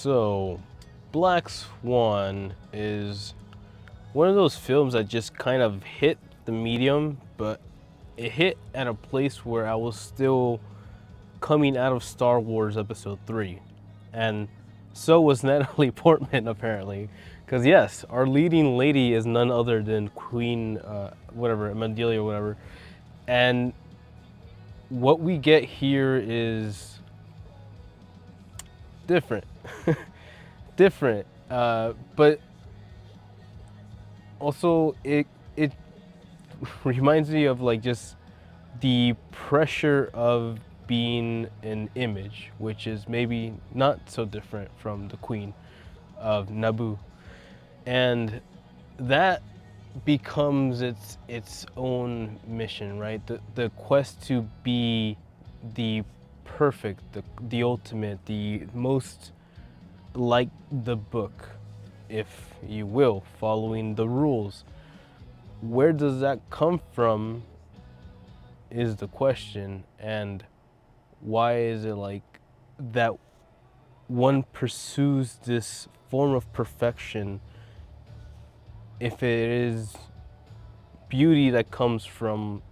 So, Black Swan is one of those films that just kind of hit the medium, but it hit at a place where I was still coming out of Star Wars Episode 3. And so was Natalie Portman, apparently. Because, yes, our leading lady is none other than Queen, whatever, Mandelia or whatever. And what we get here is different. Different. But also, it reminds me of like just the pressure of being an image, which is maybe not so different from the Queen of Naboo, and that becomes its own mission, right? The quest to be the perfect, the ultimate, the most like the book, if you will, following the rules. Where does that come from is the question, and why is it like that one pursues this form of perfection if it is beauty that comes from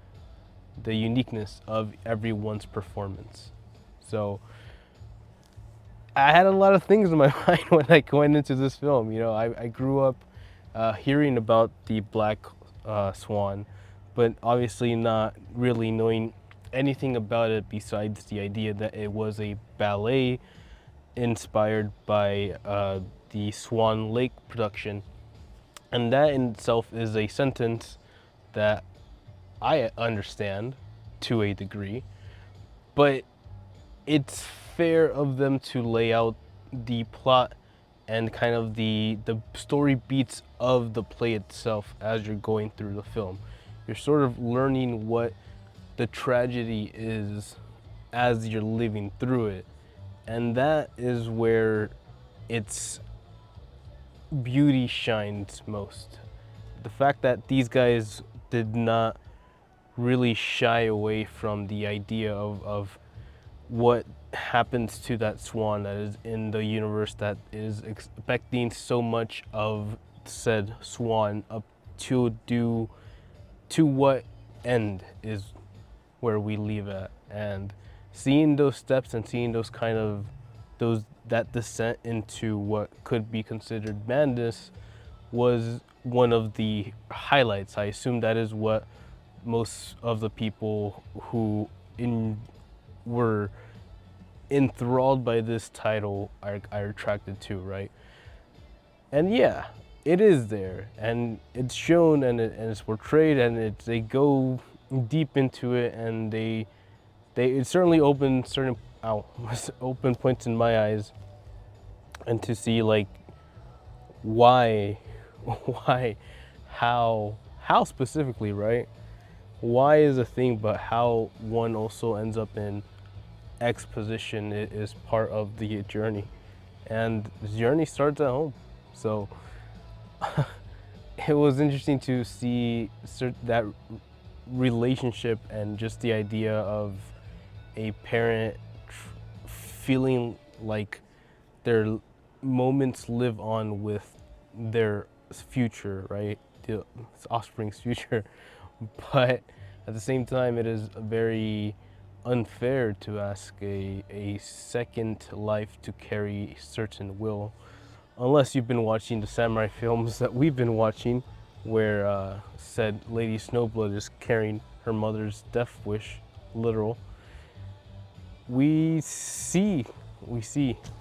the uniqueness of everyone's performance? So I had a lot of things in my mind when I went into this film. You know, I grew up hearing about the Black Swan, but obviously not really knowing anything about it besides the idea that it was a ballet inspired by the Swan Lake production. And that in itself is a sentence that I understand to a degree, but it's fair of them to lay out the plot and kind of the story beats of the play itself as you're going through the film. You're sort of learning what the tragedy is as you're living through it. And that is where its beauty shines most. The fact that these guys did not really shy away from the idea of what happens to that swan that is in the universe that is expecting so much of said swan up to what end is where we leave at. And seeing those steps and seeing those kind of those that descent into what could be considered madness was one of the highlights. I assume that is what most of the people who were enthralled by this title are attracted to, right? And yeah, it is there, and it's shown, and it's portrayed, and they go deep into it, and they it certainly opened certain open points in my eyes, and to see like why, why, how specifically, right? Why is a thing, but how one also ends up in X position is part of the journey, and the journey starts at home. So it was interesting to see that relationship and just the idea of a parent feeling like their moments live on with their future, right? The offspring's future. But at the same time, it is very unfair to ask a second life to carry certain will, unless you've been watching the samurai films that we've been watching, where said Lady Snowblood is carrying her mother's death wish, literal. We see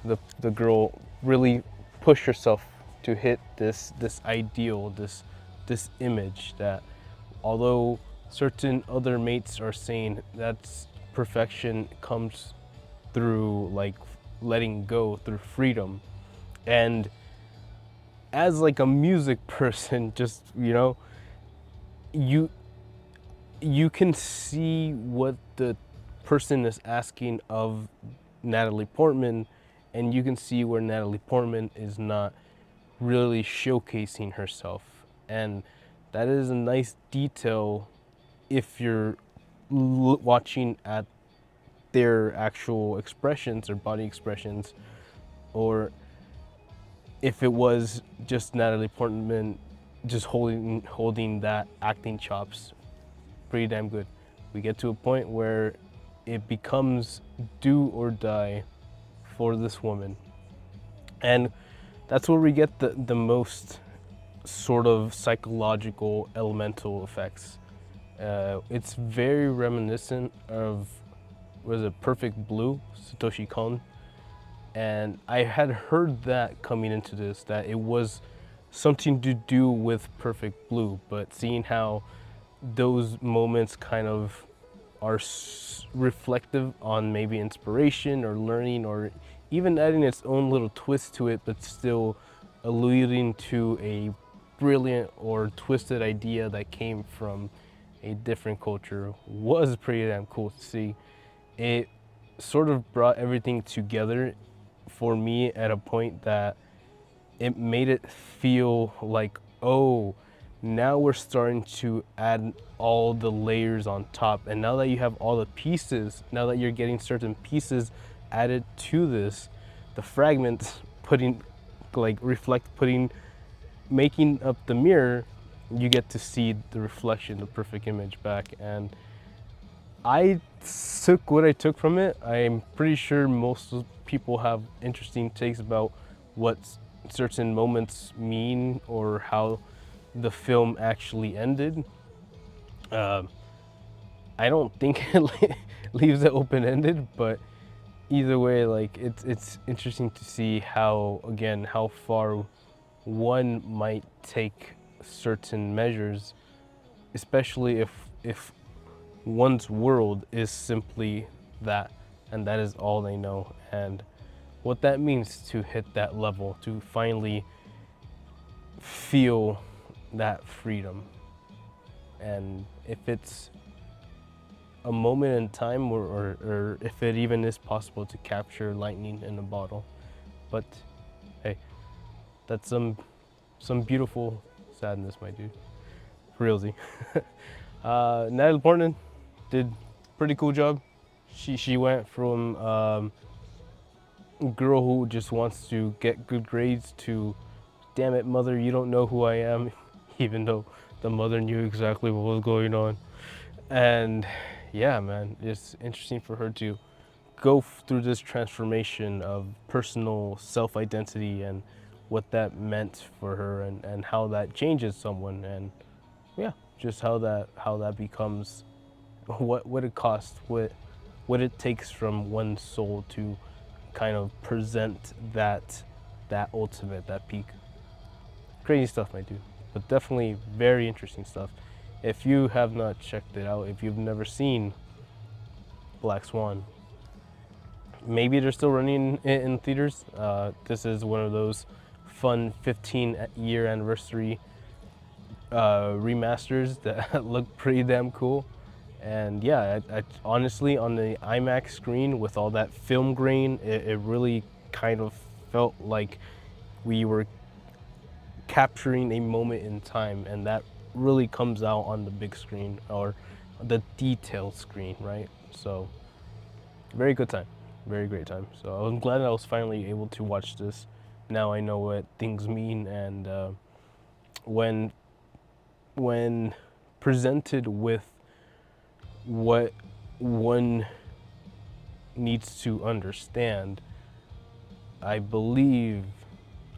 the girl really push herself to hit this ideal, this image that, although certain other mates are saying that's perfection comes through like letting go, through freedom. And as like a music person, just you you can see what the person is asking of Natalie Portman, and you can see where Natalie Portman is not really showcasing herself. And that is a nice detail if you're watching at their actual expressions, their body expressions, or if it was just Natalie Portman just holding that acting chops, pretty damn good. We get to a point where it becomes do or die for this woman, and that's where we get the most sort of psychological elemental effects. It's very reminiscent of, was it Perfect Blue, Satoshi Kon? And I had heard that coming into this, that it was something to do with Perfect Blue, but seeing how those moments kind of are reflective on maybe inspiration or learning, or even adding its own little twist to it, but still alluding to a brilliant or twisted idea that came from a different culture, was pretty damn cool to see. It sort of brought everything together for me at a point that it made it feel like, oh, now we're starting to add all the layers on top. And now that you have all the pieces, now that you're getting certain pieces added to this, the fragments putting, like, making up the mirror, you get to see the reflection, the perfect image back. And I took what I took from it. I'm pretty sure most people have interesting takes about what certain moments mean or how the film actually ended. I don't think it leaves it open-ended, but either way, like, it's interesting to see how, again, how far one might take certain measures, especially if one's world is simply that, and that is all they know, and what that means to hit that level, to finally feel that freedom. And if it's a moment in time, or if it even is possible to capture lightning in a bottle. But hey, that's some beautiful sadness, my dude. Realsy. Natalie Portman did pretty cool job. She went from girl who just wants to get good grades to, damn it, mother, you don't know who I am, even though the mother knew exactly what was going on. And yeah, man, it's interesting for her to go through this transformation of personal self-identity and what that meant for her, and how that changes someone, and yeah, just how that becomes what it costs, what it takes from one soul to kind of present that ultimate, that peak. Crazy stuff, my dude, but definitely very interesting stuff. If you have not checked it out, if you've never seen Black Swan, maybe they're still running it in theaters. This is one of those fun 15-year anniversary remasters that look pretty damn cool. And yeah, I honestly, on the IMAX screen with all that film grain, it really kind of felt like we were capturing a moment in time, and that really comes out on the big screen, or the detailed screen, right? So very good time, very great time. So I'm glad I was finally able to watch this. Now I know what things mean, and when presented with what one needs to understand, I believe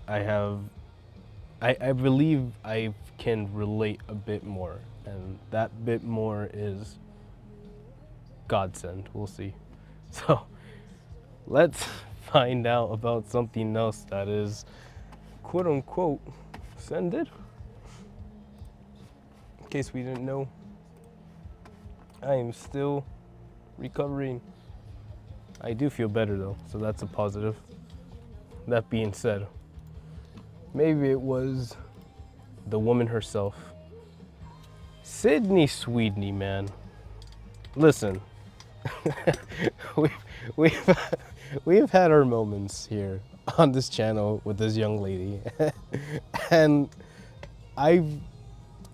I believe I can relate a bit more, and that bit more is godsend. We'll see. So let's find out about something else that is quote unquote sended. In case we didn't know, I am still recovering. I do feel better though, so that's a positive. That being said, maybe it was the woman herself, Sydney Sweeney, man. Listen, we've we've had our moments here on this channel with this young lady, and I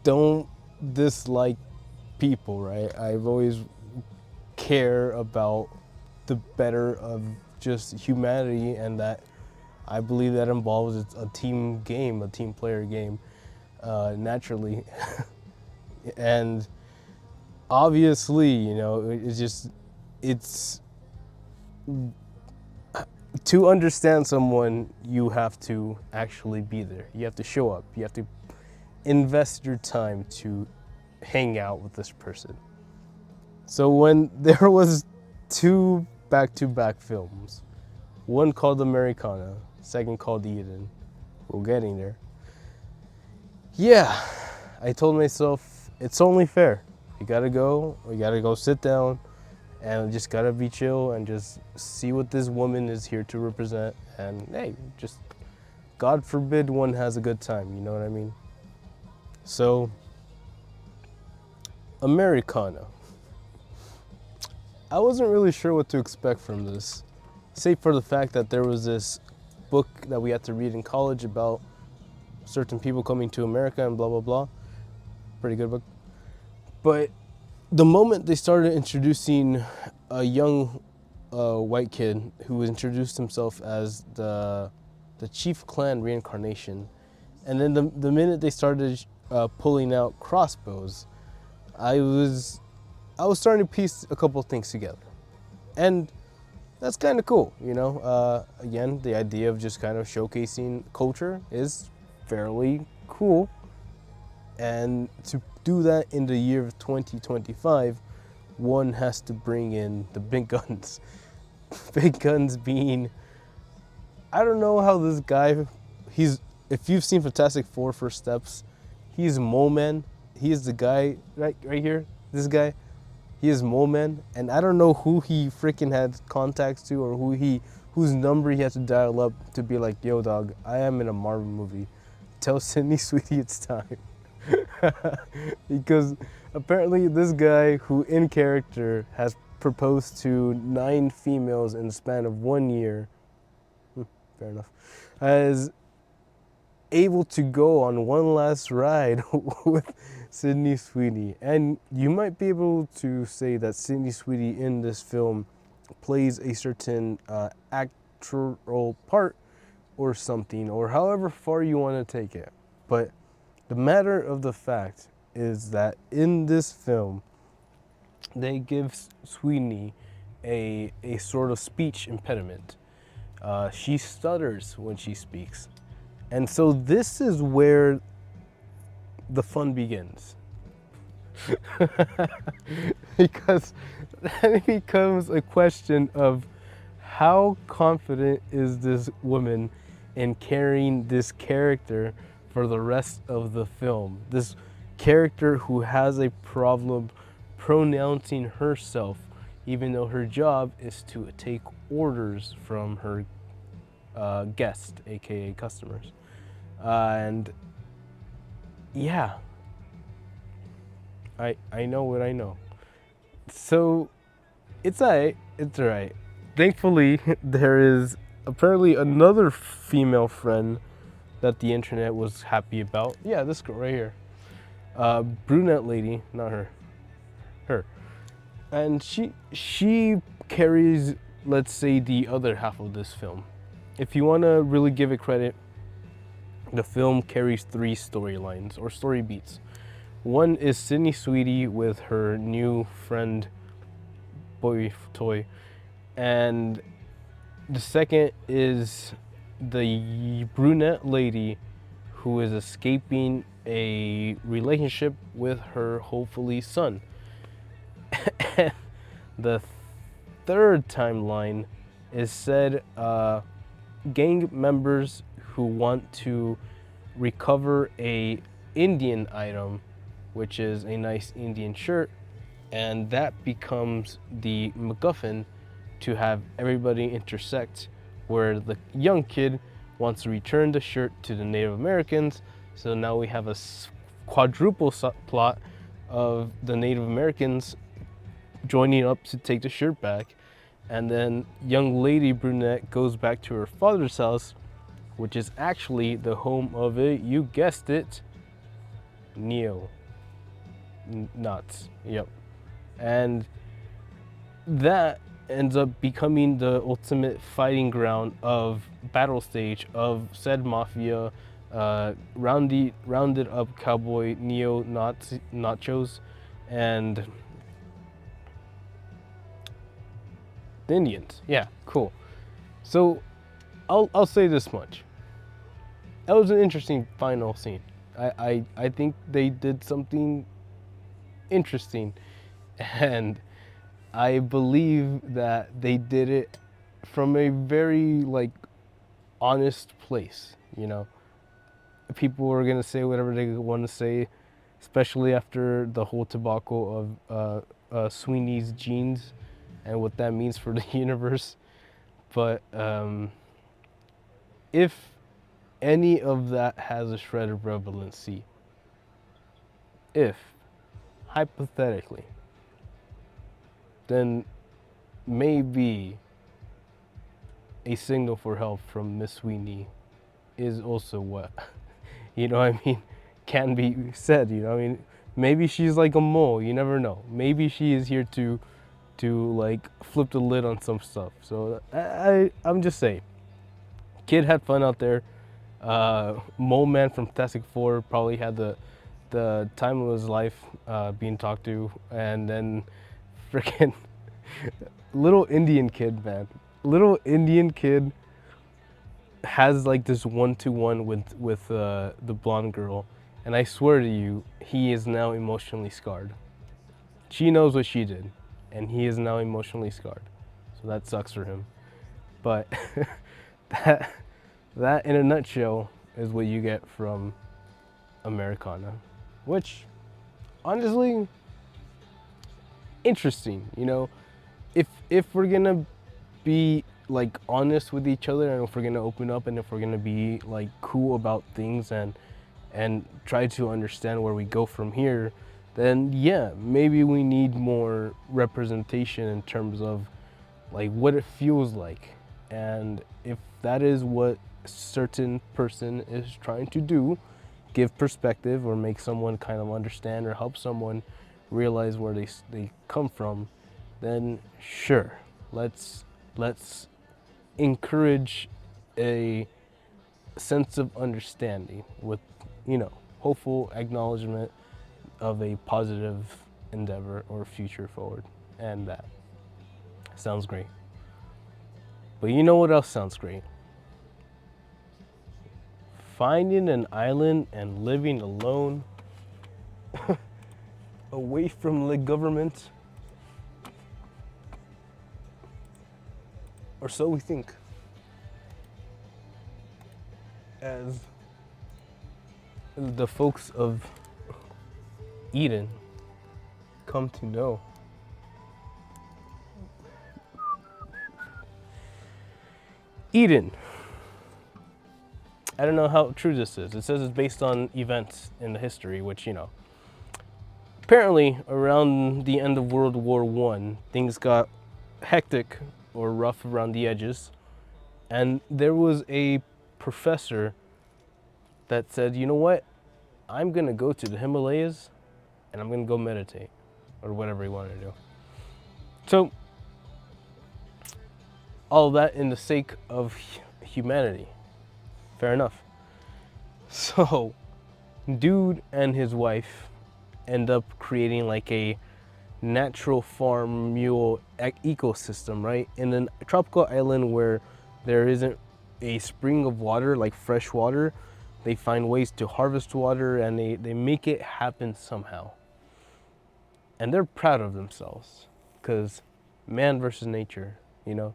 don't dislike people, right? I've always care about the better of just humanity, and that I believe that involves a team game, a team player game, naturally. And obviously, you know, it's to understand someone, you have to actually be there. You have to show up. You have to invest your time to hang out with this person. So when there was two back-to-back films, one called Americana, second called Eden, we're getting there. Yeah, I told myself it's only fair. We gotta go sit down and just gotta be chill and just see what this woman is here to represent. And hey, just God forbid one has a good time, you know what I mean? So, Americana. I wasn't really sure what to expect from this, save for the fact that there was this book that we had to read in college about certain people coming to America and blah, blah, blah. Pretty good book. But the moment they started introducing a young white kid who introduced himself as the Chief Clan reincarnation, and then the minute they started pulling out crossbows, I was starting to piece a couple things together. And that's kind of cool, you know. Again, the idea of just kind of showcasing culture is fairly cool. And to do that in the year of 2025, one has to bring in the big guns. Big guns being, I don't know how this guy, if you've seen Fantastic Four First Steps, he's Mole Man. He is the guy right here, this guy. He is Mole Man, and I don't know who he freaking had contacts to or whose number he had to dial up to be like, yo dog, I am in a Marvel movie. Tell Sydney Sweetie it's time. Because apparently this guy, who in character has proposed to 9 females in the span of 1 year, fair enough, is able to go on one last ride with Sydney Sweeney. And you might be able to say that Sydney Sweeney in this film plays a certain actoral part or something, or however far you want to take it. But the matter of the fact is that in this film, they give Sweeney a sort of speech impediment. She stutters when she speaks. And so this is where the fun begins. Because then it becomes a question of how confident is this woman in carrying this character for the rest of the film. This character who has a problem pronouncing herself, even though her job is to take orders from her guests, aka customers. And yeah, I know what I know. So it's alright. Thankfully, there is apparently another female friend that the internet was happy about. Yeah, this girl right here. Brunette lady, not her. Her. And she carries, let's say, the other half of this film. If you want to really give it credit, the film carries 3 storylines or story beats. One is Sydney Sweetie with her new friend, boy toy, and the second is the brunette lady who is escaping a relationship with her hopefully son. And the third timeline is said gang members who want to recover a Indian item, which is a nice Indian shirt, and that becomes the MacGuffin to have everybody intersect, where the young kid wants to return the shirt to the Native Americans. So now we have a quadruple plot of the Native Americans joining up to take the shirt back, and then young lady brunette goes back to her father's house, which is actually the home of a, you guessed it, neo-Nazis. Yep. And that ends up becoming the ultimate fighting ground of battle stage of said mafia, rounded up cowboy neo nachos, and the Indians. Yeah, cool. So I'll say this much. That was an interesting final scene. I think they did something interesting, and I believe that they did it from a very like honest place. You know, people were gonna say whatever they want to say, especially after the whole debacle of Sweeney's genes and what that means for the universe. But if any of that has a shred of relevancy, if hypothetically, then maybe a signal for help from Miss Sweeney is also what, you know what I mean, can be said, you know what I mean? Maybe she's like a mole, you never know. Maybe she is here to like flip the lid on some stuff. So I'm just saying, kid had fun out there. Mole Man from Fantastic Four probably had the time of his life being talked to, and then freaking little Indian kid, man. Little Indian kid has like this 1-to-1 with the blonde girl, and I swear to you, he is now emotionally scarred. She knows what she did, and he is now emotionally scarred. So that sucks for him. But that that in a nutshell is what you get from Americana, which honestly interesting. You know, if we're gonna be like honest with each other, and if we're gonna open up, and if we're gonna be like cool about things, and try to understand where we go from here, then yeah, maybe we need more representation in terms of like what it feels like. And if that is what a certain person is trying to do, give perspective or make someone kind of understand or help someone realize where they come from, then sure, let's encourage a sense of understanding with, you know, hopeful acknowledgement of a positive endeavor or future forward. And that sounds great. But you know what else sounds great? Finding an island and living alone, away from the government. Or so we think. As the folks of Eden come to know. Eden. I don't know how true this is. It says it's based on events in the history, which, you know, apparently around the end of World War I, things got hectic or rough around the edges. And there was a professor that said, you know what? I'm going to go to the Himalayas and I'm going to go meditate, or whatever he wanted to do. So, all that in the sake of humanity. Fair enough. So, dude and his wife end up creating like a natural farm mule ecosystem, right? In a tropical island where there isn't a spring of water, like fresh water, they find ways to harvest water, and they make it happen somehow. And they're proud of themselves because man versus nature, you know,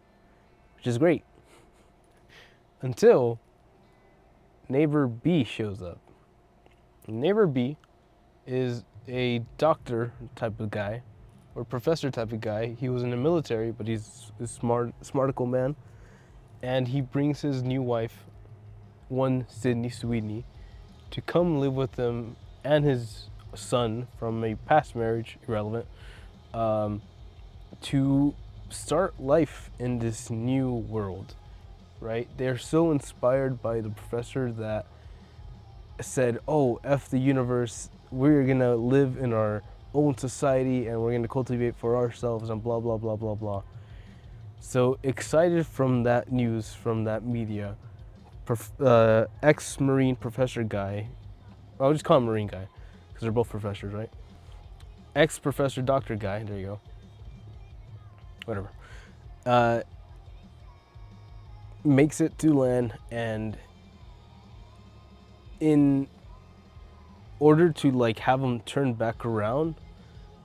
which is great. Until neighbor B shows up. Neighbor B is a doctor type of guy, or professor type of guy. He was in the military, but he's a smarticle man. And he brings his new wife, one Sydney Sweeney, to come live with him and his son from a past marriage, irrelevant, to start life in this new world, right? They're so inspired by the professor that said, oh, F the universe, we're gonna live in our own society and we're gonna cultivate for ourselves and blah, blah, blah, blah, blah. So excited from that news, from that media, ex-Marine professor guy, I'll just call him Marine guy, because they're both professors, right? Ex-professor doctor guy, there you go. Whatever. Uh, Makes it to land, and in order to like have him turn back around,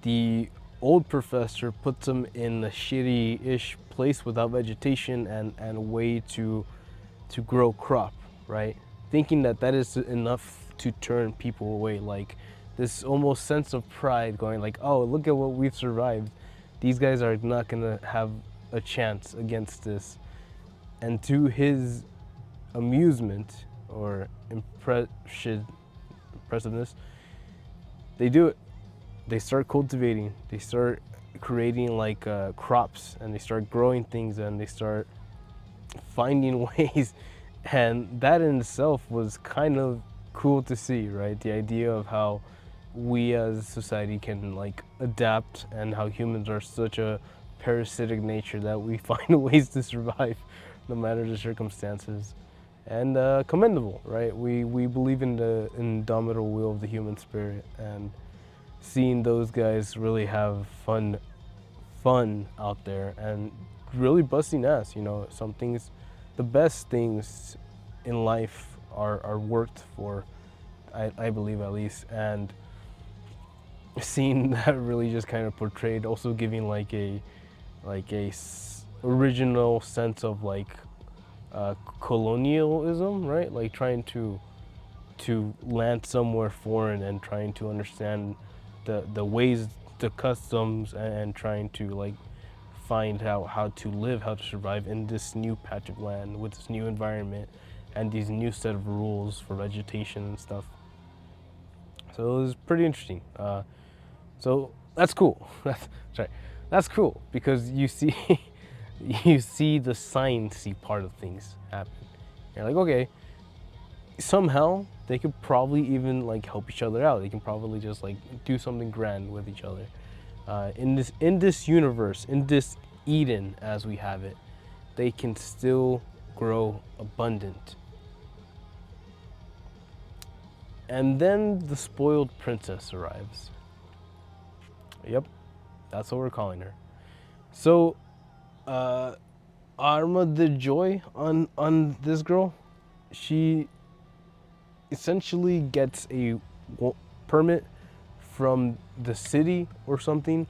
the old professor puts him in a shitty-ish place without vegetation and a way to grow crop, right? Thinking that that is enough to turn people away, like this almost sense of pride, going like, oh, look at what we've survived. These guys are not gonna have a chance against this. And to his amusement or impressiveness, they do it. They start cultivating. They start creating like crops, and they start growing things, and they start finding ways. And that in itself was kind of cool to see, right? The idea of how we as a society can like adapt, and how humans are such a parasitic nature that we find ways to survive no matter the circumstances. And commendable, right? We believe in the indomitable will of the human spirit, and seeing those guys really have fun out there and really busting ass. Some things, the best things in life are worked for, I believe at least. And seeing that really just kind of portrayed, also giving like original sense of like colonialism, right? Like trying to land somewhere foreign and trying to understand the ways, the customs, and trying to like find how to live, how to survive in this new patch of land with this new environment and these new set of rules for vegetation and stuff. So it was pretty interesting. So that's cool. Sorry, that's cool because you see you see the sciencey part of things happen. You're like, okay, somehow they could probably even like help each other out. They can probably just like do something grand with each other. In this universe, in this Eden as we have it, they can still grow abundant. And then the spoiled princess arrives. Yep, that's what we're calling her. So, Arma the Joy on this girl, she essentially gets a permit from the city or something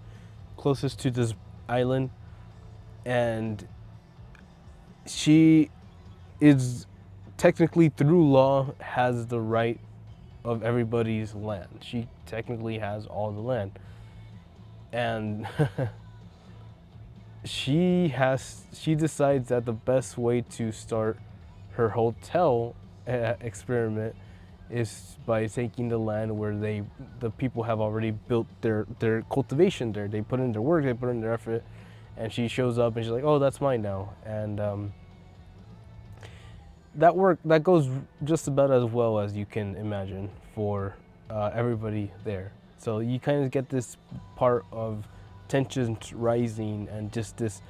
closest to this island, and she is technically through law has the right of everybody's land. She technically has all the land, and she decides that the best way to start her hotel experiment is by taking the land where the people have already built their cultivation there. They put in their work, they put in their effort, and she shows up and she's like, oh, that's mine now. And that goes just about as well as you can imagine for everybody there. So you kind of get this part of tensions rising and just this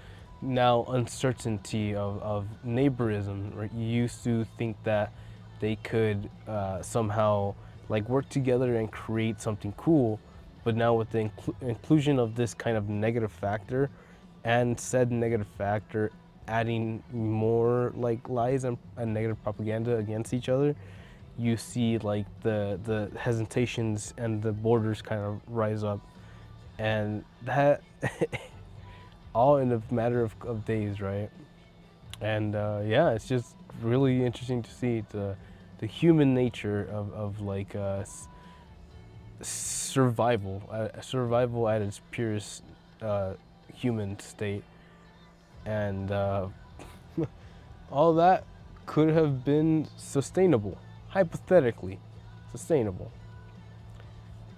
now uncertainty of neighborism. Right? You used to think that they could somehow like work together and create something cool, but now with the inclusion of this kind of negative factor, and said negative factor adding more like lies and negative propaganda against each other, you see like the hesitations and the borders kind of rise up, and that all in a matter of days, right? And yeah, it's just really interesting to see the human nature of like survival at its purest human state. And all that could have been sustainable, hypothetically sustainable.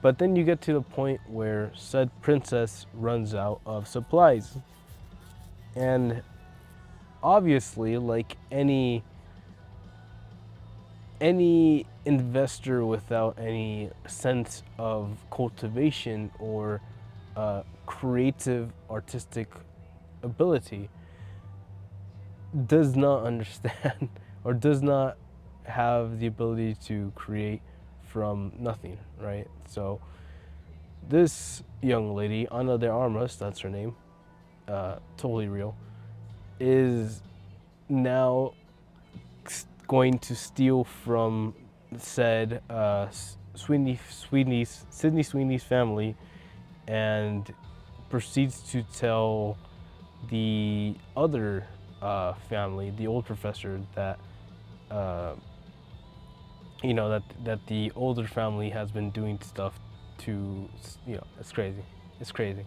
But then you get to the point where said princess runs out of supplies. And obviously, like any investor without any sense of cultivation or creative artistic ability, does not understand or does not have the ability to create from nothing, right? So this young lady, Ana de Armas, that's her name, totally real, is now going to steal from said Sydney Sweeney's family, and proceeds to tell the other family, the old professor, that that the older family has been doing stuff to, it's crazy. It's crazy.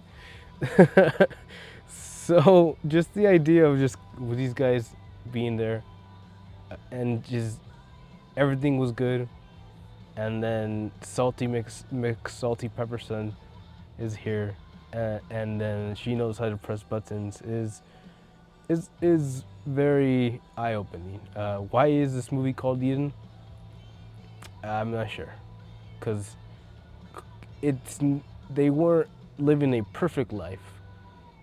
So just the idea of just with these guys being there, and just everything was good, and then salty mix salty Pepperson is here, and then she knows how to press buttons is very eye opening. Why is this movie called Eden? I'm not sure, because it's they weren't living a perfect life,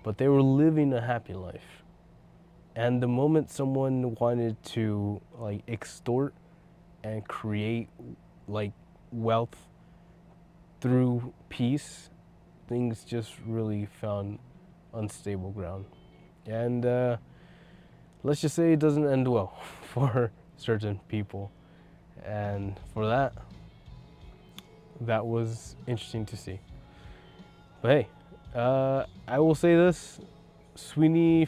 but they were living a happy life. And the moment someone wanted to like extort and create like wealth through peace, things just really found unstable ground. And let's just say it doesn't end well for certain people. And for that, that was interesting to see. But hey, I will say this: Sweeney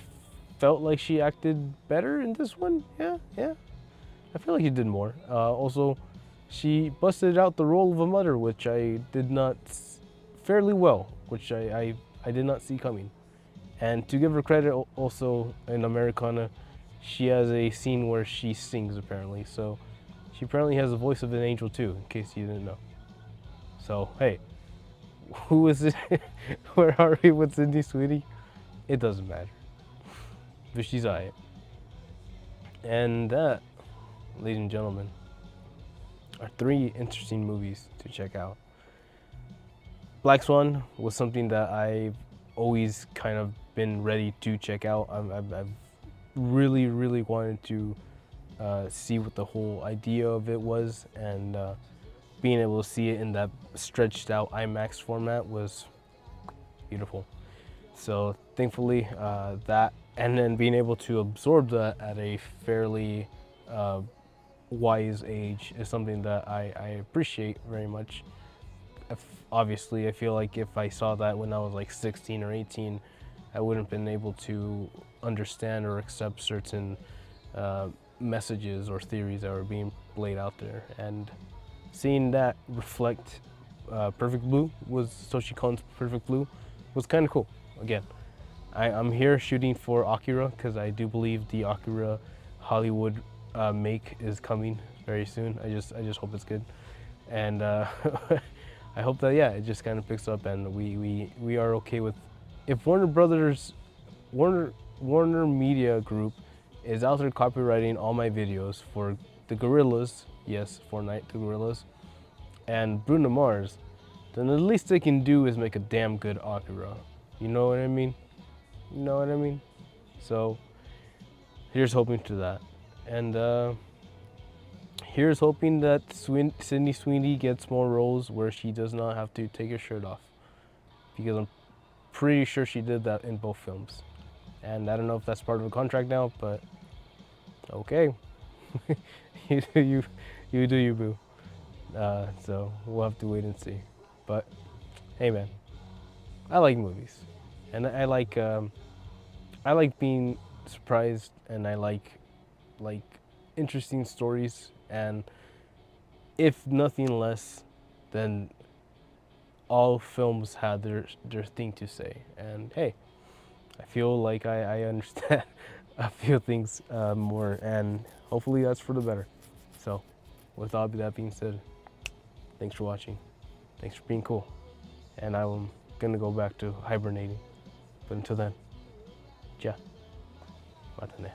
felt like she acted better in this one. Yeah, yeah. I feel like he did more. Also, she busted out the role of a mother, which I did not fairly well, which I did not see coming. And to give her credit, also in Americana, she has a scene where she sings apparently. So she apparently has the voice of an angel too, in case you didn't know. So hey, who is it? Where are we with Sydney Sweeney? It doesn't matter. But she's alright. And that, ladies and gentlemen, are 3 interesting movies to check out. Black Swan was something that I've always kind of been ready to check out. I've really, really wanted to see what the whole idea of it was, and being able to see it in that stretched out IMAX format was beautiful. So thankfully that, and then being able to absorb that at a fairly wise age is something that I appreciate very much. Obviously, I feel like if I saw that when I was like 16 or 18, I wouldn't have been able to understand or accept certain messages or theories that were being laid out there. And seeing that reflect Perfect Blue, was Soshi Kon's Perfect Blue, was kind of cool. Again, I'm here shooting for Akira, because I do believe the Akira Hollywood make is coming very soon. I just hope it's good, and I hope that, yeah, it just kind of picks up, and we are okay with, if Warner Media Group is out there copyrighting all my videos for the Gorillas, yes, Fortnite, the Gorillas, and Bruno Mars, then the least they can do is make a damn good Akira. You know what I mean? You know what I mean? So here's hoping to that. And here's hoping that Sydney Sweeney gets more roles where she does not have to take her shirt off, because I'm pretty sure she did that in both films. And I don't know if that's part of the contract now, but okay. you do you, boo. So we'll have to wait and see. But hey, man, I like movies, and I like being surprised, and I like interesting stories, and if nothing less, then all films had their thing to say. And hey, I feel like I understand a few things more, and hopefully that's for the better. So with all that being said, thanks for watching. Thanks for being cool. And I'm gonna go back to hibernating. But until then, ja, matane.